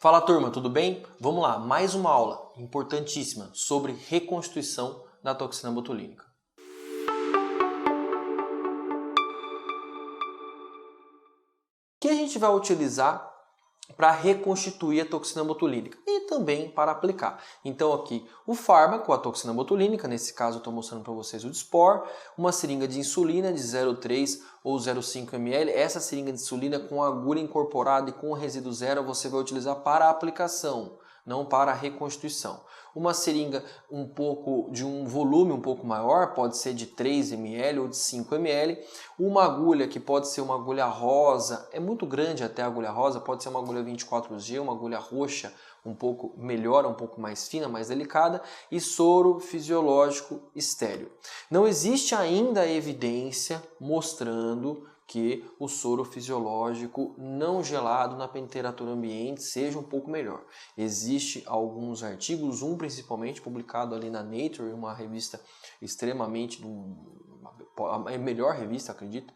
Fala turma, tudo bem? Vamos lá, mais uma aula importantíssima sobre reconstituição da toxina botulínica. O que a gente vai utilizar para reconstituir a toxina botulínica e também para aplicar? Então aqui o fármaco, a toxina botulínica, nesse caso eu estou mostrando para vocês o Dysport, uma seringa de insulina de 0,3 ou 0,5 ml. Essa seringa de insulina com agulha incorporada e com o resíduo zero você vai utilizar para a aplicação, não para a reconstituição. Uma seringa de um volume um pouco maior, pode ser de 3 ml ou de 5 ml. Uma agulha que pode ser uma agulha rosa, é muito grande até a agulha rosa, pode ser uma agulha 24G, uma agulha roxa, um pouco melhor, um pouco mais fina, mais delicada, e soro fisiológico estéril. Não existe ainda evidência mostrando que o soro fisiológico não gelado na temperatura ambiente seja um pouco melhor. Existem alguns artigos, um principalmente publicado ali na Nature, uma revista extremamente, a melhor revista, acredito,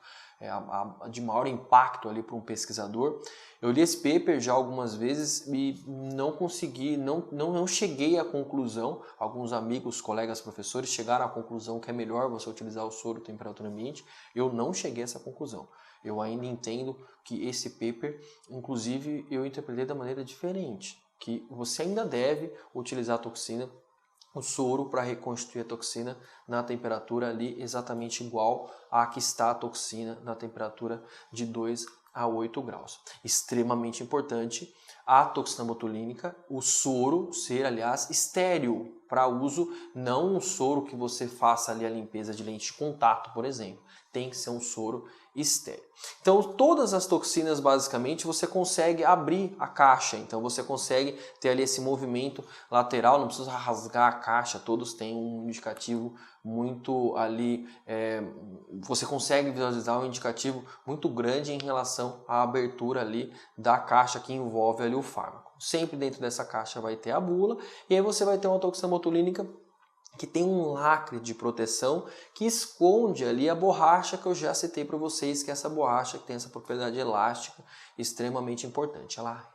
de maior impacto ali para um pesquisador. Eu li esse paper já algumas vezes e não consegui, não cheguei à conclusão. Alguns amigos, colegas, professores chegaram à conclusão que é melhor você utilizar o soro temperatura ambiente. Eu não cheguei a essa conclusão. Eu ainda entendo que esse paper, inclusive, eu interpretei da maneira diferente, que você ainda deve utilizar a toxina, o soro, para reconstituir a toxina na temperatura ali exatamente igual a que está a toxina na temperatura de 2 a 8 graus. Extremamente importante a toxina botulínica, o soro ser, aliás, estéril para uso, não um soro que você faça ali a limpeza de lente de contato, por exemplo. Tem que ser um soro estéril. Então, todas as toxinas, basicamente, você consegue abrir a caixa. Então, você consegue ter ali esse movimento lateral, não precisa rasgar a caixa. Todos têm um indicativo muito ali, você consegue visualizar um indicativo muito grande em relação à abertura ali da caixa que envolve ali o fármaco. Sempre dentro dessa caixa vai ter a bula e aí você vai ter uma toxina botulínica que tem um lacre de proteção que esconde ali a borracha que eu já citei para vocês, que é essa borracha que tem essa propriedade elástica extremamente importante. Ela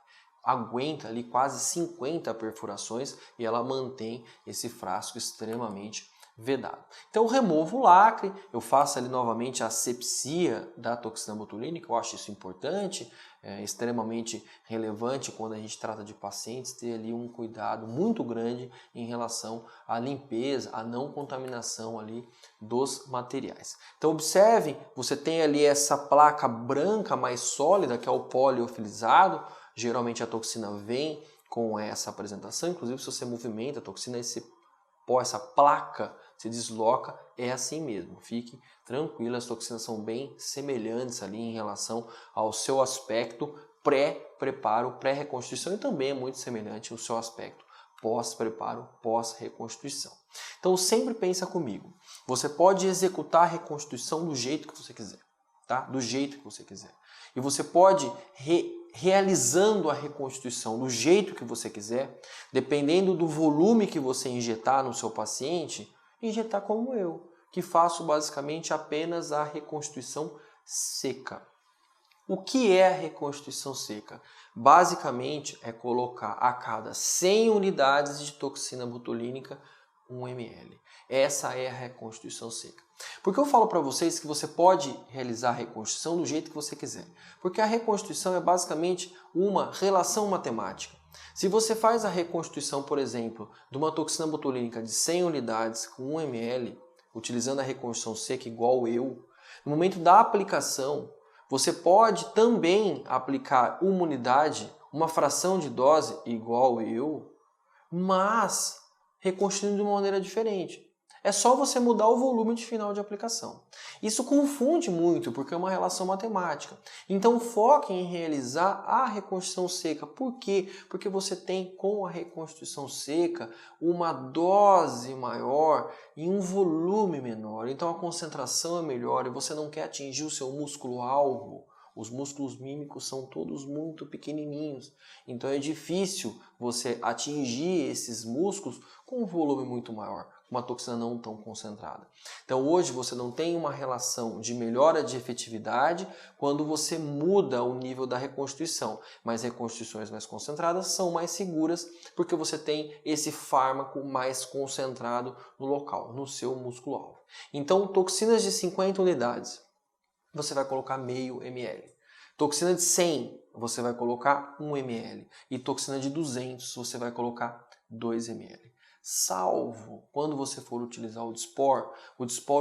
aguenta ali quase 50 perfurações e ela mantém esse frasco extremamente vedado. Então eu removo o lacre, eu faço ali novamente a asepsia da toxina botulínica, eu acho isso importante, é extremamente relevante quando a gente trata de pacientes, ter ali um cuidado muito grande em relação à limpeza, à não contaminação ali dos materiais. Então observe, você tem ali essa placa branca mais sólida, que é o poliofilizado, geralmente a toxina vem com essa apresentação, inclusive se você movimenta a toxina, essa placa se desloca, é assim mesmo. Fique tranquilo, as toxinas são bem semelhantes ali em relação ao seu aspecto pré-preparo, pré-reconstituição e também é muito semelhante ao seu aspecto pós-preparo, pós-reconstituição. Então sempre pensa comigo, você pode executar a reconstituição do jeito que você quiser, tá? Do jeito que você quiser. E você pode realizando a reconstituição do jeito que você quiser, dependendo do volume que você injetar no seu paciente, injetar como eu, que faço basicamente apenas a reconstituição seca. O que é a reconstituição seca? Basicamente é colocar a cada 100 unidades de toxina botulínica 1 ml. Essa é a reconstituição seca. Por que eu falo para vocês que você pode realizar a reconstituição do jeito que você quiser? Porque a reconstituição é basicamente uma relação matemática. Se você faz a reconstituição, por exemplo, de uma toxina botulínica de 100 unidades com 1 ml, utilizando a reconstituição seca igual eu, no momento da aplicação, você pode também aplicar uma unidade, uma fração de dose igual eu, mas reconstruindo de uma maneira diferente. É só você mudar o volume de final de aplicação. Isso confunde muito porque é uma relação matemática. Então foque em realizar a reconstrução seca. Por quê? Porque você tem com a reconstrução seca uma dose maior e um volume menor. Então a concentração é melhor e você não quer atingir o seu músculo-alvo. Os músculos mímicos são todos muito pequenininhos, então é difícil você atingir esses músculos com um volume muito maior. uma toxina não tão concentrada. Então hoje você não tem uma relação de melhora de efetividade quando você muda o nível da reconstituição, mas reconstituições mais concentradas são mais seguras porque você tem esse fármaco mais concentrado no local, no seu músculo-alvo. Então toxinas de 50 unidades, você vai colocar meio ml. Toxina de 100, você vai colocar 1 ml. E toxina de 200, você vai colocar 2 ml. Salvo quando você for utilizar o Dysport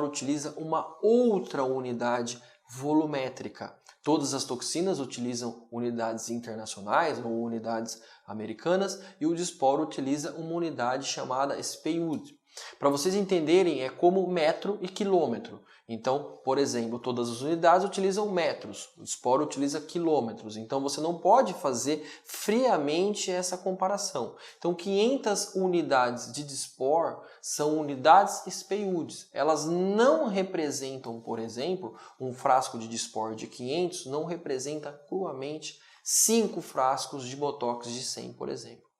utiliza uma outra unidade volumétrica. Todas as toxinas utilizam unidades internacionais ou unidades americanas e o Dysport utiliza uma unidade chamada SPUD. Para vocês entenderem, é como metro e quilômetro. Então, por exemplo, todas as unidades utilizam metros, o Dysport utiliza quilômetros. Então, você não pode fazer friamente essa comparação. Então, 500 unidades de Dysport são unidades SPUDs. Elas não representam, por exemplo, um frasco de Dysport de 500 não representa cruamente 5 frascos de Botox de 100, por exemplo.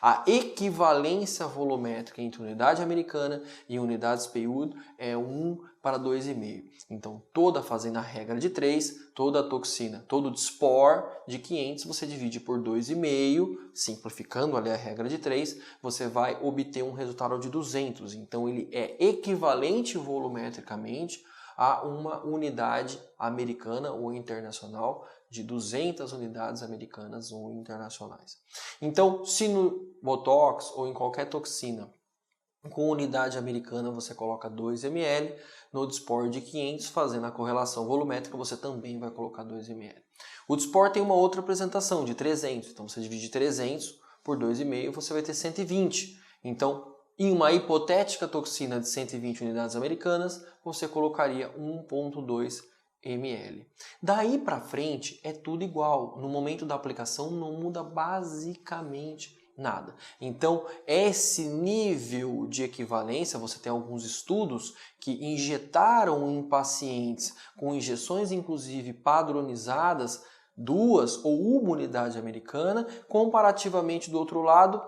A equivalência volumétrica entre unidade americana e unidade SPUD é 1 para 2,5. Então, fazendo a regra de 3, toda a toxina, todo o Dysport de 500, você divide por 2,5, simplificando ali a regra de 3, você vai obter um resultado de 200. Então, ele é equivalente volumetricamente a uma unidade americana ou internacional de 200 unidades americanas ou internacionais. Então, se no Botox ou em qualquer toxina com unidade americana você coloca 2 ml, no Dysport de 500, fazendo a correlação volumétrica, você também vai colocar 2 ml. O Dysport tem uma outra apresentação de 300, então você divide 300 por 2,5, você vai ter 120. Então, em uma hipotética toxina de 120 unidades americanas, você colocaria 1,2 ml. Daí para frente é tudo igual. No momento da aplicação não muda basicamente nada. Então, esse nível de equivalência, você tem alguns estudos que injetaram em pacientes com injeções inclusive padronizadas 2 ou 1 unidade americana, comparativamente do outro lado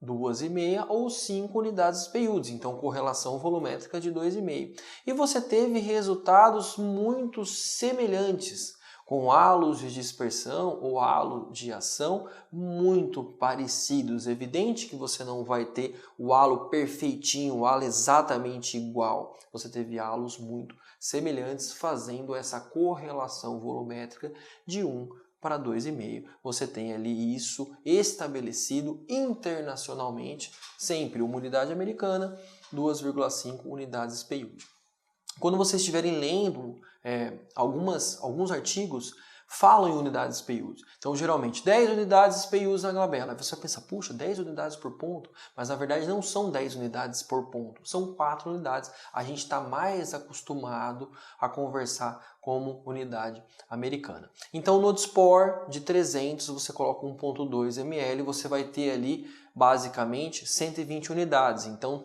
2,5 ou 5 unidades SPUDs, então correlação volumétrica de 2,5. E você teve resultados muito semelhantes, com halos de dispersão ou halo de ação muito parecidos. É evidente que você não vai ter o halo perfeitinho, o halo exatamente igual. Você teve halos muito semelhantes fazendo essa correlação volumétrica de 1 para 2,5. Você tem ali isso estabelecido internacionalmente, sempre uma unidade americana, 2,5 unidades SPUD. Quando vocês estiverem lendo alguns artigos, falam em unidades SPUD. Então, geralmente, 10 unidades SPUD na glabela. Aí você vai pensar, puxa, 10 unidades por ponto? Mas, na verdade, não são 10 unidades por ponto. São 4 unidades. A gente está mais acostumado a conversar como unidade americana. Então, no Dysport de 300, você coloca 1,2 ml, você vai ter ali, basicamente, 120 unidades. Então,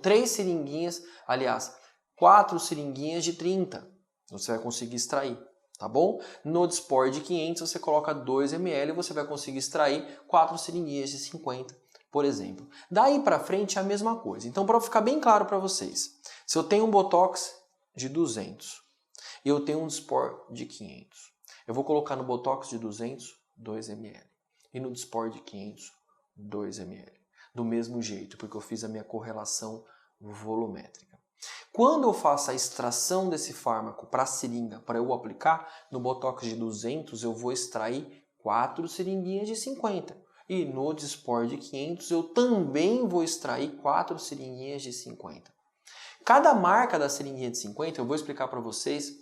4 seringuinhas de 30. Você vai conseguir extrair. Tá bom? No Dysport de 500 você coloca 2 ml e você vai conseguir extrair 4 seringuinhas de 50, por exemplo. Daí para frente é a mesma coisa. Então, para ficar bem claro para vocês, se eu tenho um Botox de 200 e eu tenho um Dysport de 500, eu vou colocar no Botox de 200, 2 ml. E no Dysport de 500, 2 ml. Do mesmo jeito, porque eu fiz a minha correlação volumétrica. Quando eu faço a extração desse fármaco para a seringa, para eu aplicar, no Botox de 200 eu vou extrair 4 seringuinhas de 50. E no Dysport de 500 eu também vou extrair 4 seringuinhas de 50. Cada marca da seringuinha de 50, eu vou explicar para vocês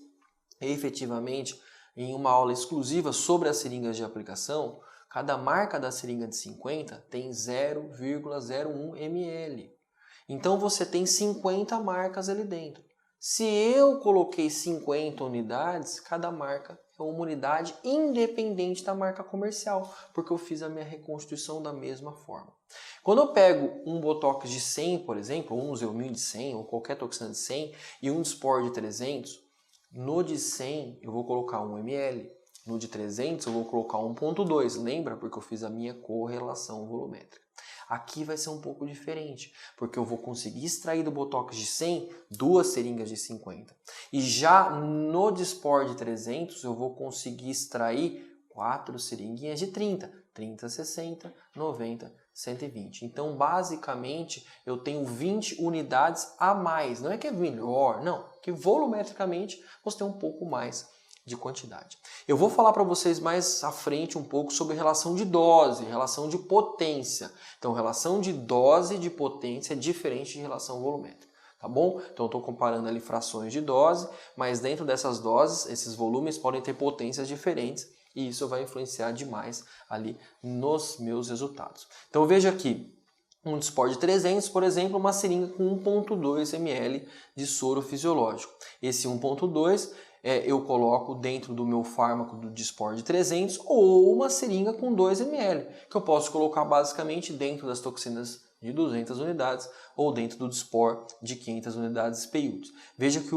efetivamente em uma aula exclusiva sobre as seringas de aplicação, cada marca da seringa de 50 tem 0,01 ml. Então você tem 50 marcas ali dentro. Se eu coloquei 50 unidades, cada marca é uma unidade independente da marca comercial, porque eu fiz a minha reconstituição da mesma forma. Quando eu pego um Botox de 100, por exemplo, ou um Zeumil de 100, ou qualquer toxina de 100, e um Dysport de 300, no de 100 eu vou colocar 1 ml, no de 300 eu vou colocar 1,2, lembra? Porque eu fiz a minha correlação volumétrica. Aqui vai ser um pouco diferente, porque eu vou conseguir extrair do Botox de 100 2 seringas de 50. E já no Dysport de 300 eu vou conseguir extrair 4 seringuinhas de 30. 30, 60, 90, 120. Então, basicamente, eu tenho 20 unidades a mais. Não é que é melhor, não. Que volumetricamente você tem um pouco mais de quantidade. Eu vou falar para vocês mais à frente um pouco sobre relação de dose, relação de potência. Então, relação de dose e de potência é diferente de relação volumétrica. Tá bom? Então, eu estou comparando ali frações de dose, mas dentro dessas doses, esses volumes podem ter potências diferentes e isso vai influenciar demais ali nos meus resultados. Então, veja aqui, um Dysport de 300, por exemplo, uma seringa com 1,2 ml de soro fisiológico. Esse 1,2 eu coloco dentro do meu fármaco do Dysport de 300 ou uma seringa com 2 ml, que eu posso colocar basicamente dentro das toxinas de 200 unidades ou dentro do Dysport de 500 unidades PIUs. Veja que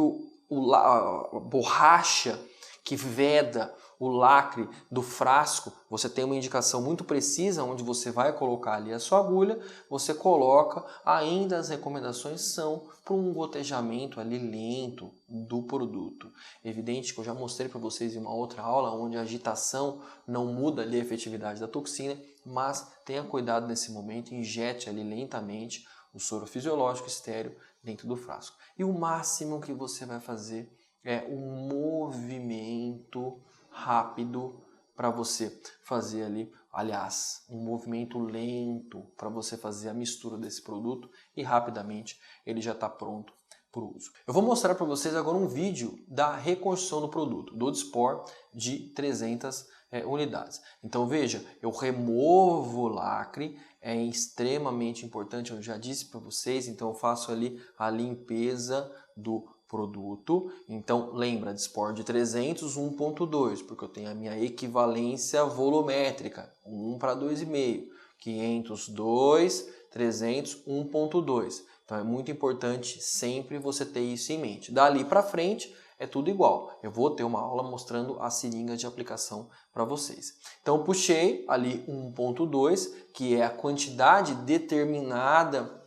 a borracha que veda o lacre do frasco, você tem uma indicação muito precisa onde você vai colocar ali a sua agulha, você coloca, ainda as recomendações são para um gotejamento ali lento do produto. Evidente que eu já mostrei para vocês em uma outra aula onde a agitação não muda ali a efetividade da toxina, mas tenha cuidado nesse momento, injete ali lentamente o soro fisiológico estéreo dentro do frasco. E o máximo que você vai fazer é um movimento rápido para você fazer ali, aliás, um movimento lento para você fazer a mistura desse produto e rapidamente ele já está pronto para o uso. Eu vou mostrar para vocês agora um vídeo da reconstrução do produto, do Dysport de 300 unidades. Então veja, eu removo o lacre, é extremamente importante, eu já disse para vocês, então eu faço ali a limpeza do produto. Então lembra, Dysport de 300, 1,2, porque eu tenho a minha equivalência volumétrica, 1 para 2,5, 500, 2, 300, 1,2. Então é muito importante sempre você ter isso em mente. Dali para frente é tudo igual. Eu vou ter uma aula mostrando a seringa de aplicação para vocês. Então eu puxei ali 1,2, que é a quantidade determinada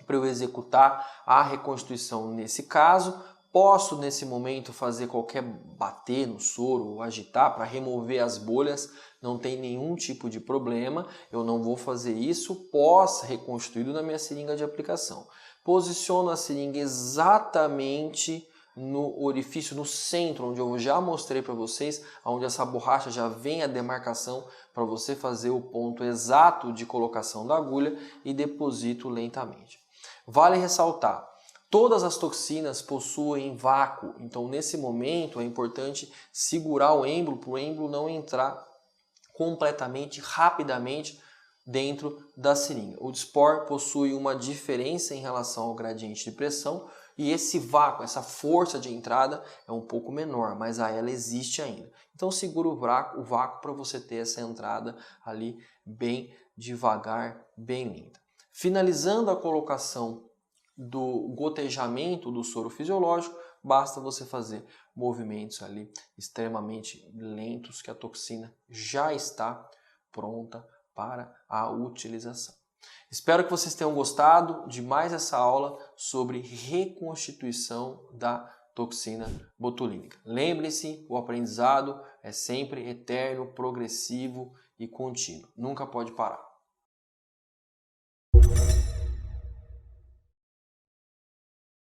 para eu executar a reconstituição nesse caso. Posso nesse momento fazer qualquer bater no soro ou agitar para remover as bolhas, não tem nenhum tipo de problema, eu não vou fazer isso pós-reconstruído na minha seringa de aplicação. Posiciono a seringa exatamente no orifício, no centro, onde eu já mostrei para vocês, onde essa borracha já vem a demarcação para você fazer o ponto exato de colocação da agulha e deposito lentamente. Vale ressaltar, todas as toxinas possuem vácuo, então nesse momento é importante segurar o êmbolo para o êmbolo não entrar completamente, rapidamente dentro da seringa. O Dysport possui uma diferença em relação ao gradiente de pressão e esse vácuo, essa força de entrada é um pouco menor, mas ela existe ainda. Então segura o vácuo para você ter essa entrada ali bem devagar, bem lenta. Finalizando a colocação do gotejamento do soro fisiológico, basta você fazer movimentos ali extremamente lentos que a toxina já está pronta para a utilização. Espero que vocês tenham gostado de mais essa aula sobre reconstituição da toxina botulínica. Lembre-se, o aprendizado é sempre eterno, progressivo e contínuo. Nunca pode parar.